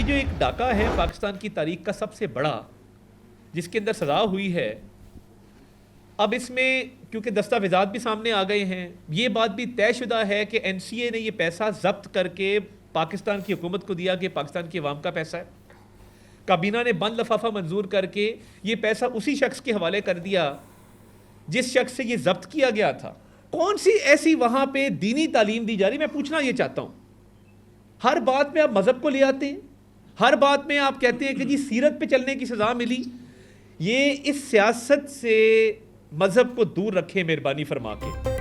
जो एक डाका है पाकिस्तान की तारीख का सबसे बड़ा, जिसके अंदर सज़ा हुई है, अब इसमें क्योंकि दस्तावेज़ात भी सामने आ गए हैं, ये बात भी तयशुदा है कि NCA ने ये पैसा जब्त करके पाकिस्तान की हुकूमत को दिया कि पाकिस्तान की अवाम का पैसा है। काबीना ने बंद लफाफा मंजूर करके ये पैसा उसी शख्स के हवाले कर दिया जिस शख्स से ये जब्त किया गया था। कौन सी ऐसी वहाँ पे दीनी तालीम दी जा रही? मैं पूछना ये चाहता हूँ, हर बात में आप मज़हब को ले आते हैं, हर बात में आप कहते हैं कि जी सीरत पे चलने की सज़ा मिली। ये इस सियासत से मज़हब को दूर रखें मेहरबानी फरमा के।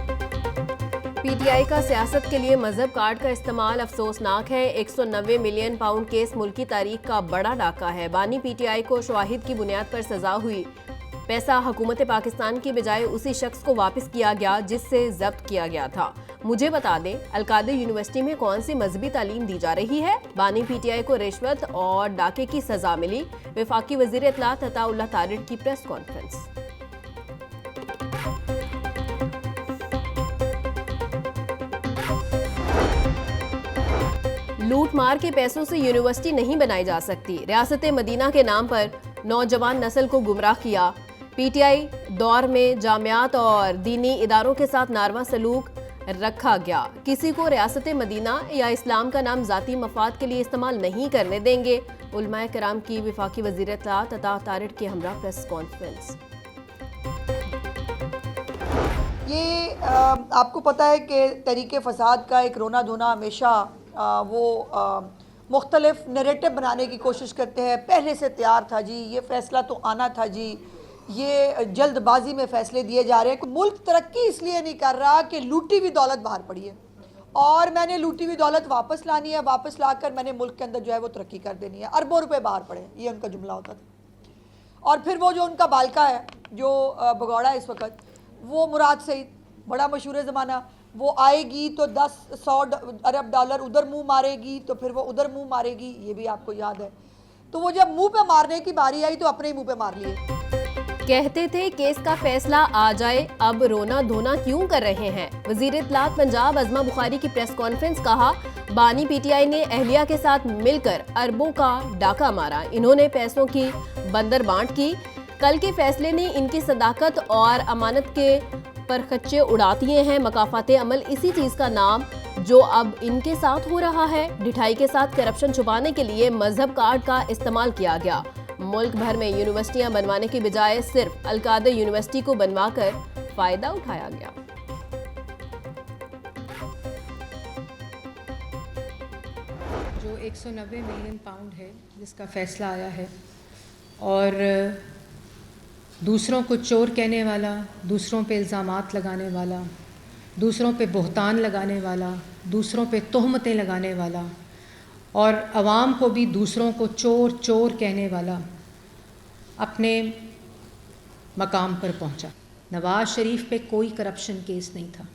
PTI का सियासत के लिए मजहब कार्ड का इस्तेमाल अफसोसनाक है। 190 मिलियन पाउंड केस मुल्की तारीख का बड़ा डाका है। बानी PTI को शवाहिद की बुनियाद पर सजा हुई। पैसा हुकूमत पाकिस्तान की बजाय उसी शख्स को वापस किया गया जिससे जब्त किया गया था। मुझे बता दें, अलकादर यूनिवर्सिटी में कौन सी मजहबी तालीम दी जा रही है? बानी PTI को रिश्वत और डाके की सजा मिली। वफाकी वजीर इत्तलात अताउल्लाह तारिड़ की प्रेस कॉन्फ्रेंस। लूट मार के पैसों से यूनिवर्सिटी नहीं बनाई जा सकती। रियासत मदीना के नाम पर नौजवान नस्ल को गुमराह किया। PTI दौर में जामियात और दीनी इदारों के साथ नारवा सलूक रखा गया। किसी को रियासत मदीना या इस्लाम का नाम जाती मफाद के लिए इस्तेमाल नहीं करने देंगे। उलमाए कराम की वफाकी वज़ीर इत्तलात अता तारिड़ के हमरा प्रेस कॉन्फ्रेंस। ये आपको पता है कि तहरीक फसाद का एक रोना धोना हमेशा वो मुख्तलिफ नरेटिव बनाने की कोशिश करते हैं। पहले से तैयार था जी, ये फ़ैसला तो आना था जी, ये जल्दबाजी में फ़ैसले दिए जा रहे हैं। मुल्क तरक्की इसलिए नहीं कर रहा कि लूटी हुई दौलत बाहर पड़ी है और मैंने लूटी हुई दौलत वापस लानी है, वापस लाकर मैंने मुल्क के अंदर जो है वो तरक्की कर देनी है। अरबों रुपए बाहर पड़े, ये उनका जुमला होता था। और फिर वो जो उनका बालका है जो भगौड़ा इस वक्त, वो मुराद सईद, बड़ा मशहूर ज़माना, वो आएगी तो 10-100 अरब डॉलर उधर मुंह मारेगी, तो फिर वो उधर मुंह मारेगी, ये भी आपको याद है। तो वो जब मुंह पे मारने की बारी आई तो अपने ही मुंह पे मार लिए। कहते थे केस का फैसला आ जाए, अब रोना धोना क्यों कर रहे हैं? वजीर इत्तलात पंजाब अज़मा बुखारी की प्रेस कॉन्फ्रेंस। कहा, बानी PTI ने अहलिया के साथ मिलकर अरबों का डाका मारा। इन्होंने पैसों की बंदर बांट की। कल के फैसले ने इनकी सदाकत और अमानत के पर खच्चे उड़ा दिए हैं। मकाफाते अमल इसी चीज़ का नाम जो अब इनके साथ हो रहा है। ढिठाई के साथ करप्शन छुपाने के लिए मजहब कार्ड का इस्तेमाल किया गया। मुल्क भर में यूनिवर्सिटियां बनवाने की बजाय सिर्फ अलकादर यूनिवर्सिटी को बनवाकर फायदा उठाया गया। जो 190 मिलियन पाउंड है जिसका फैसला आया है, और दूसरों को चोर कहने वाला, दूसरों पे इल्ज़ामात लगाने वाला, दूसरों पे बहतान लगाने वाला, दूसरों पे तोहमतें लगाने वाला और अवाम को भी दूसरों को चोर चोर कहने वाला अपने मकाम पर पहुंचा। नवाज़ शरीफ पे कोई करप्शन केस नहीं था।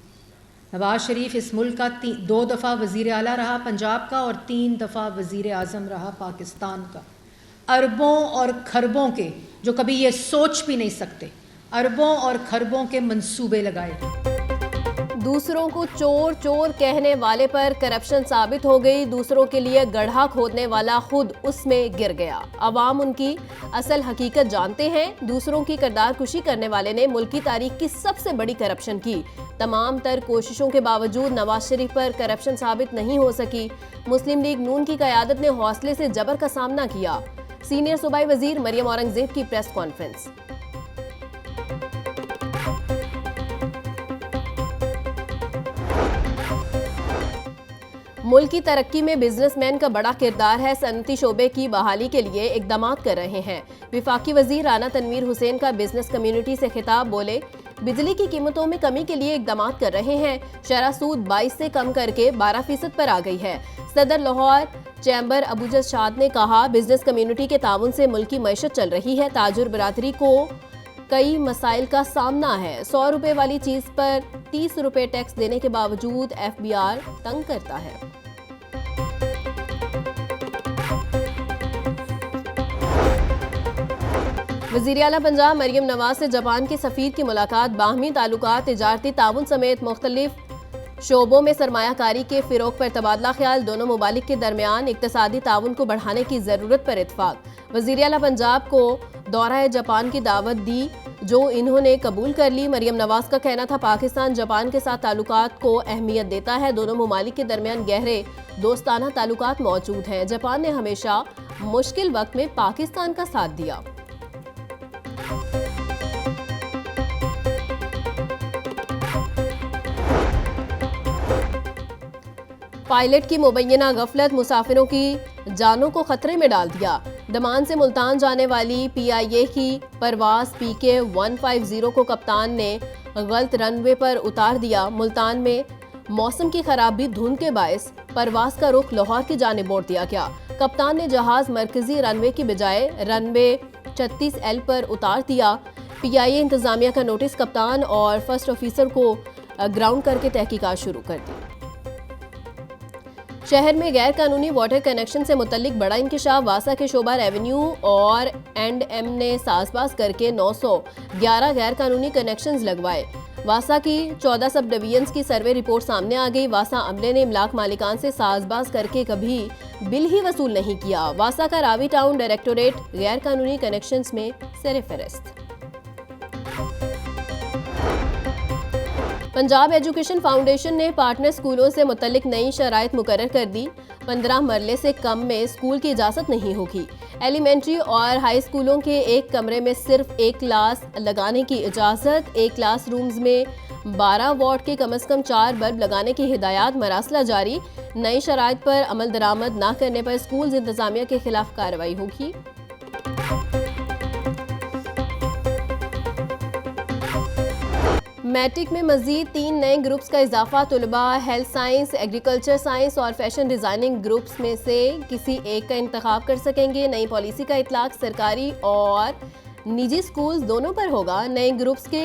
नवाज़ शरीफ इस मुल्क का 2 दफ़ा वज़ीर आला रहा पंजाब का और 3 दफ़ा वज़ीर आज़म रहा पाकिस्तान का। अरबों और खरबों के, जो कभी ये सोच भी नहीं सकते, अरबों और खरबों के मंसूबे लगाए। दूसरों को चोर चोर कहने वाले पर करप्शन साबित हो गई। दूसरों के लिए गड्ढा खोदने वाला खुद उसमें गिर गया। अवाम उनकी असल हकीकत जानते हैं। दूसरों की किरदार कुशी करने वाले ने मुल्क की तारीख की सबसे बड़ी करप्शन की। तमाम तर कोशिशों के बावजूद नवाज शरीफ पर करप्शन साबित नहीं हो सकी। मुस्लिम लीग नून की क़यादत ने हौसले से जबर का सामना किया। सीनियर सूबाई वजीर मरियम औरंगजेब की प्रेस कॉन्फ्रेंस। मुल्क की तरक्की में बिजनेसमैन का बड़ा किरदार है। सनती शोबे की बहाली के लिए इकदाम कर रहे हैं। विफाकी वजीर राना तनवीर हुसैन का बिजनेस कम्युनिटी से खिताब। बोले, बिजली की कीमतों में कमी के लिए इकदाम कर रहे हैं। शरह सूद 22 से कम करके 12% पर आ गई है। सदर लाहौर चैम्बर अबूजद शाद ने कहा, बिजनेस कम्युनिटी के ताउन से मुल्क की मईशत चल रही है। ताजुर बरादरी को कई मसाइल का सामना है। 100 रुपए वाली चीज पर 30 रुपए टैक्स देने के बावजूद FBR तंग करता है। वज़ीर आला पंजाब मरियम नवाज से जापान के सफ़ीर की मुलाकात। बाहमी ताल्लुकात, तिजारती ताउन समेत मुख्तलिफ शोबों में सरमायाकारी के फिरोग पर तबादला ख्याल, दोनों मुमालिक के दरमियान इक्तसादी ताउन को बढ़ाने की ज़रूरत पर इत्फाक। वज़ीर आला पंजाब को दौरा जापान की दावत दी, जो इन्होंने कबूल कर ली। मरियम नवाज का कहना था पाकिस्तान जापान के साथ ताल्लुकात को अहमियत देता है, दोनों मुमालिक के दरमियान गहरे दोस्ताना ताल्लुकात मौजूद हैं। जापान ने हमेशा मुश्किल वक्त में पाकिस्तान का साथ दिया। पायलट की मुबैना गफलत मुसाफिरों की जानों को खतरे में डाल दिया। दमान से मुल्तान जाने वाली PIA की परवाज PK 150 को कप्तान ने गलत रनवे पर उतार दिया। मुल्तान में मौसम की खराबी धुंध के बायस परवाज का रुख लाहौर की जानिब मोड़ दिया गया। कप्तान ने जहाज मरकजी रनवे की बजाय रनवे 36L पर उतार दिया। PIA इंतजामिया का नोटिस, कप्तान और फर्स्ट ऑफिसर को ग्राउंड करके तहकीकात शुरू कर दी। शहर में गैर कानूनी वाटर कनेक्शन से मुतल्लिक बड़ा इंकशाफ, वासा के शोबा रेवेन्यू और N&M ने साजबाज करके 911 गैर कानूनी कनेक्शंस लगवाए। वासा की 14 सब डिवीजन्स की सर्वे रिपोर्ट सामने आ गई। वासा अमले ने इमलाक मालिकान से साजबाज करके कभी बिल ही वसूल नहीं किया। वासा का रावी टाउन डायरेक्टोरेट गैर कानूनी कनेक्शंस में सर-ए-फहरिस्त। पंजाब एजुकेशन फाउंडेशन ने पार्टनर स्कूलों से मुतल्लिक नई शराइत मुकर्रर कर दी। 15 मरले से कम में स्कूल की इजाज़त नहीं होगी। एलिमेंट्री और हाई स्कूलों के एक कमरे में सिर्फ एक क्लास लगाने की इजाज़त। एक क्लास रूम्स में 12 वाट के कम से कम 4 बल्ब लगाने की हिदायत, मरासला जारी। नई शराइत पर अमल दरामद न करने पर स्कूल इंतजामिया के खिलाफ कार्रवाई होगी। मैट्रिक में मजीद 3 नए ग्रुप्स का इजाफा। तुलबा हेल्थ साइंस, एग्रीकल्चर साइंस और फैशन डिज़ाइनिंग ग्रुप्स में से किसी एक का इंतखाब कर सकेंगे। नई पॉलिसी का इतलाक सरकारी और निजी स्कूल्स दोनों पर होगा। नए ग्रुप्स के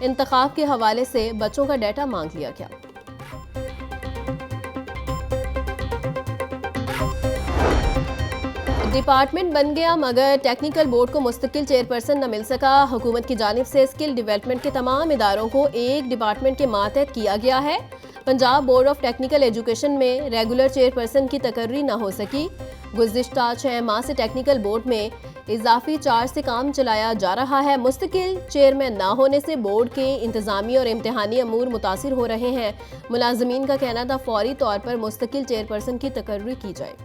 इंतखाब के हवाले से बच्चों का डाटा मांग लिया गया। डिपार्टमेंट बन गया मगर टेक्निकल बोर्ड को मुस्तकिल चेयरपर्सन न मिल सका। हुकूमत की जानिब से स्किल डेवलपमेंट के तमाम इदारों को एक डिपार्टमेंट के मातहत किया गया है। Punjab board of technical education में रेगुलर चेयरपर्सन की तकर्री न हो सकी। गुज़िश्ता 6 माह से टेक्निकल बोर्ड में इजाफी चार्ज से काम चलाया जा रहा है। मुस्तकिल चेयरमैन न होने से बोर्ड के इंतजामी और इम्तिहानी अमूर मुतासिर हो रहे हैं। मुलाजमीन का कहना था फौरी तौर पर मुस्तकिल चेयरपर्सन की तकर्री की जाए।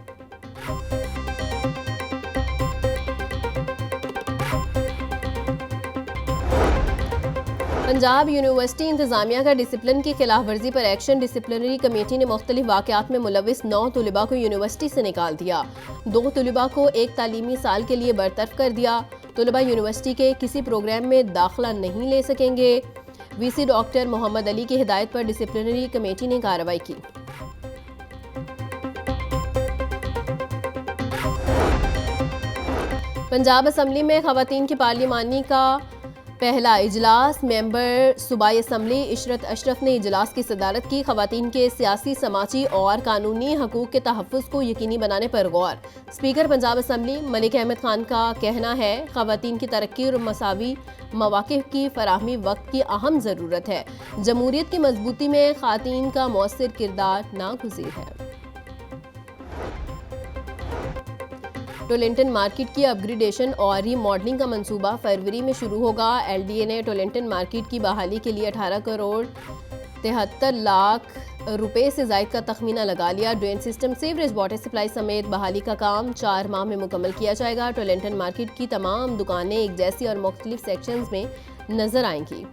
पंजाब यूनिवर्सिटी इंतजामिया का डिसिप्लिन की खिलाफ वर्जी पर एक्शन। डिसिप्लिनरी कमेटी ने मुख्तलिफ वाक़यात में मुलविस 9 तुलिबा को यूनिवर्सिटी से निकाल दिया। 2 तुलिबा को एक तालीमी साल के लिए बरतरफ कर दिया। तुलिबा यूनिवर्सिटी के किसी प्रोग्राम में दाखिला नहीं ले सकेंगे। VC डॉक्टर मोहम्मद अली की हिदायत पर डिसिप्लिनरी कमेटी ने कार्रवाई की। पंजाब असम्बली में खवातीन की पार्लिमानी का पहला इजलास। मेंबर सूबाई असम्बली इशरत अशरफ ने इजलास की सदारत की। खवातीन के सियासी, समाजी और कानूनी हकूक़ के तहफ़्फ़ुज़ को यकीनी बनाने पर गौर। स्पीकर पंजाब असम्बली मलिक अहमद खान का कहना है खवातीन की तरक्की और मसावी मौक़िफ़ की फराहमी वक्त की अहम ज़रूरत है। जमहूरियत की मजबूती में ख़वातीन का मौसर किरदार नागुज़ीर है। टोलेंटन मार्केट की अपग्रेडेशन और रीमॉडलिंग का मंसूबा फरवरी में शुरू होगा। LDA ने टोलेंटन मार्केट की बहाली के लिए 18 करोड़ 73 लाख रुपए से ज़ायद का तखमीना लगा लिया। Drain system, sewerage, water supply समेत बहाली का काम 4 माह में मुकम्मल किया जाएगा। टोलेंटन मार्केट की तमाम दुकानें एक जैसी और मुख्तलिफ सेक्शंस में नजर आएंगी।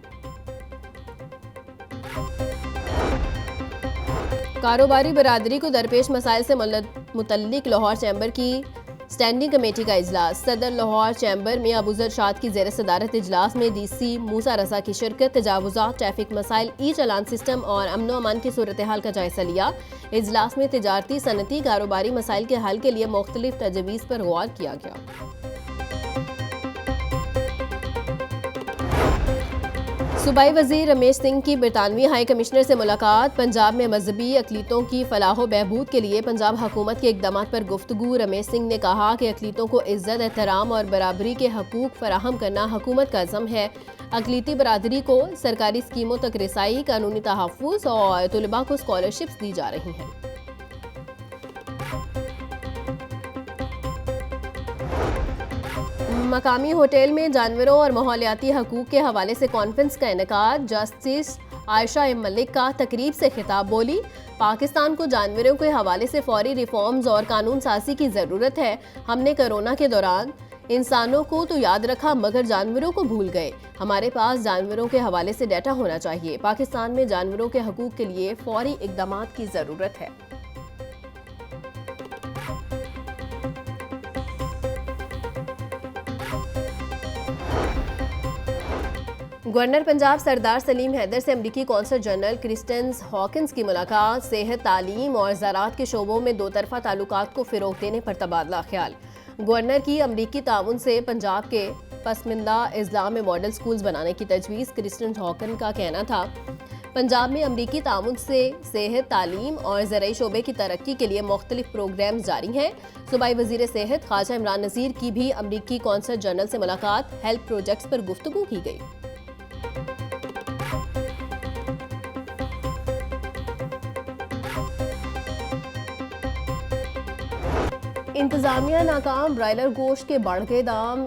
कारोबारी बरादरी को दरपेश मसाइल से मुतल्लिक लाहौर चैम्बर की स्टैंडिंग कमेटी का इजलास। सदर लाहौर चैम्बर में अबूजर शाद की ज़ेर सदारत इजलास में DC मूसा रजा की शिरकत। तजावुज़ात, ट्रैफिक मसाइल, ई-चालान सिस्टम और अमन व अमान की सूरत हाल का जायजा लिया। इजलास में तिजारती, सनती, कारोबारी मसाइल के हल के लिए मुख्तलिफ तजवीज़ पर गौर किया गया। सूबाई वज़ीर रमेश सिंह की बरतानवी हाई कमिश्नर से मुलाकात। पंजाब में मजहबी अक़लीतों की फलाह व बहबूद के लिए पंजाब हुकूमत के इक़दामात पर गुफ्तगू। रमेश सिंह ने कहा कि अक़लीतों को इज़्ज़त, एहतराम और बराबरी के हकूक़ फराहम करना हुकूमत का अज़्म है। अक़लीती बरादरी को सरकारी स्कीमों तक रसाई, कानूनी तहफ़्फ़ुज़ और तुलबा को स्कॉलरशिप्स दी जा रही हैं। मकामी होटल में जानवरों और माहौलियाती हकूक़ के हवाले से कॉन्फ्रेंस का इनेकाद। जस्टिस आयशा एम मलिक का तकरीब से खिताब बोली, पाकिस्तान को जानवरों के हवाले से फौरी रिफॉर्म्स और कानून साज़ी की ज़रूरत है। हमने कोरोना के दौरान इंसानों को तो याद रखा मगर जानवरों को भूल गए। हमारे पास जानवरों के हवाले से डाटा होना चाहिए। पाकिस्तान में जानवरों के हकूक़ के लिए फौरी इक़दामात की ज़रूरत है। गवर्नर पंजाब सरदार सलीम हैदर से अमरीकी कौंसल जनरल क्रिस्टन हॉकिंस की मुलाकात। सेहत, तालीम और ज़राअत के शोबों में दो तरफ़ा ताल्लुकात को फ़रोग़ देने पर तबादला ख्याल। गवर्नर की अमरीकी ताउन से पंजाब के पसमिंदा इस्लाम में मॉडल स्कूल्स बनाने की तजवीज़। क्रिस्टन हॉकिन का कहना था, पंजाब में अमरीकी ताउन से सेहत, तालीम और ज़राई शोबे की तरक्की के लिए मुख्तलिफ प्रोग्राम जारी हैं। सूबाई वज़ीर सेहत ख्वाजा इमरान नज़ीर की भी अमरीकी कौंसल जनरल से मुलाकात। हेल्थ प्रोजेक्ट्स पर गुफ्तगू की गई। इंतज़ामिया नाकाम, ब्रायलर गोश्त के बढ़ गए दाम।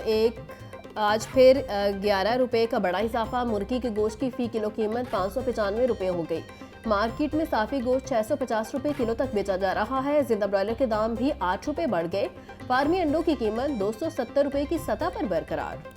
आज फिर 11 रुपये का बड़ा इजाफा। मुर्गी के गोश्त की फ़ी किलो कीमत 595 रुपये हो गई। मार्केट में साफ़ी गोश्त 650 रुपये किलो तक बेचा जा रहा है। जिंदा ब्रायलर के दाम भी 8 रुपये बढ़ गए। फार्मी अंडों की कीमत 270 रुपये की सतह पर बरकरार।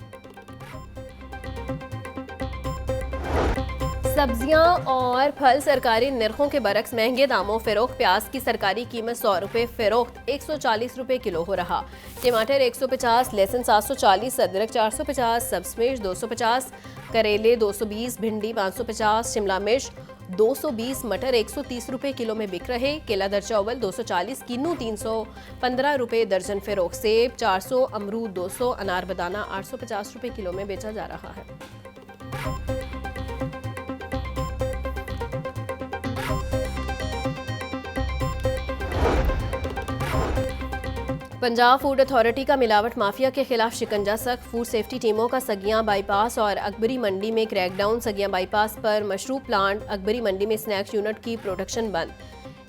सब्जियां और फल सरकारी निर्खों के बरक्स महंगे दामों फ़रोख्त। प्याज की सरकारी कीमत 100 रुपये फ़रोख्त, 140 रुपये किलो हो रहा। टमाटर 150, लहसुन 740, अदरक 450, सब्ज़ 250, करेले 220, भिंडी 550, शिमला मिर्च 220, मटर 130 रुपये किलो में बिक रहे। केला दर्जा अव्वल 240, किन्नू 315 रुपये दर्जन फ़रोख्त। सेब 400, अमरूद 200, अनार बदाना 850 रुपये किलो में बेचा जा रहा है। पंजाब फूड अथॉरिटी का मिलावट माफिया के खिलाफ शिकंजा सख्त। फूड सेफ्टी टीमों का सगियां बाईपास और अकबरी मंडी में क्रैकडाउन। सगियां बाईपास पर मशरूब प्लांट, अकबरी मंडी में स्नैक्स यूनिट की प्रोडक्शन बंद।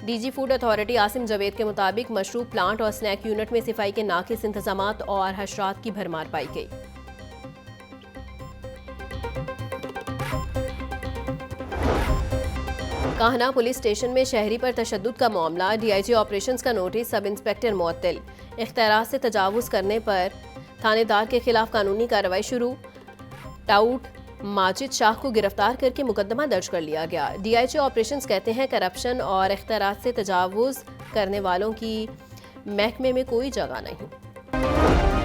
DG food authority Asim Javed के मुताबिक मशरूब प्लांट और स्नैक यूनिट में सफाई के नाकिस इंतजामात और हशरात की भरमार पाई गई। काहना पुलिस स्टेशन में शहरी पर तशद्दुद का मामला। डीआईजी ऑपरेशंस का नोटिस, सब इंस्पेक्टर मुअत्तल। इख्तियारात से तजावुज़ करने पर थानेदार के खिलाफ कानूनी कार्रवाई शुरू। टाउट माजिद शाह को गिरफ्तार करके मुकदमा दर्ज कर लिया गया। डीआईजी ऑपरेशंस कहते हैं करप्शन और इख्तियारात से तजावुज़ करने वालों की महकमे में कोई जगह नहीं।